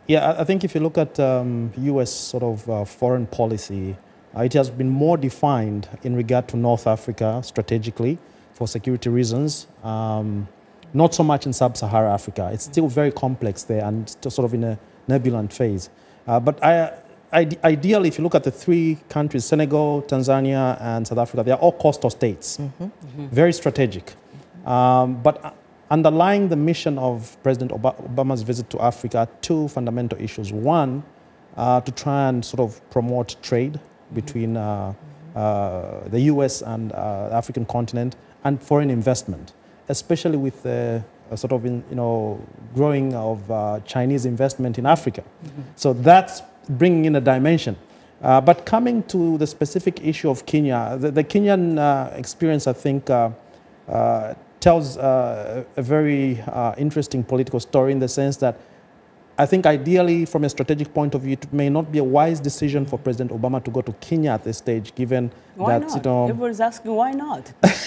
Yeah, I think if you look at U.S. sort of foreign policy, it has been more defined in regard to North Africa strategically for security reasons. Not so much in sub-Saharan Africa. It's still very complex there and still sort of in a nebulant phase. But ideally, if you look at the three countries, Senegal, Tanzania, and South Africa, they are all coastal states, very strategic. But underlying the mission of President Obama's visit to Africa are two fundamental issues. One, to try and sort of promote trade between the U.S. and the African continent, and foreign investment, especially with the sort of growing of Chinese investment in Africa. So that's bringing in a dimension. But coming to the specific issue of Kenya, the Kenyan experience, I think, tells a very interesting political story in the sense that I think ideally, from a strategic point of view, it may not be a wise decision for President Obama to go to Kenya at this stage, given why that, not? Everyone's asking why not? It's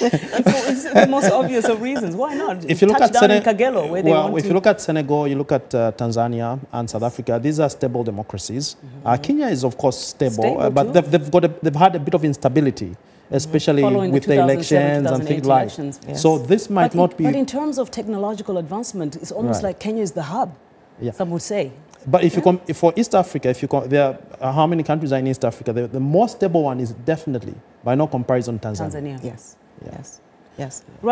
the most obvious of reasons. Why not? If you look at Kagelo, where they want if you look at Senegal, you look at Tanzania and South Africa, these are stable democracies. Kenya is, of course, stable but they've had a bit of instability, especially with the elections and things like that. Yes. So this might not be... But in terms of technological advancement, it's almost like Kenya is the hub. Yeah. Some would say. But if you come for East Africa, there are how many countries are in East Africa? The most stable one is definitely, by no comparison, Tanzania. Yes. Yeah. Yes. Yes. Right.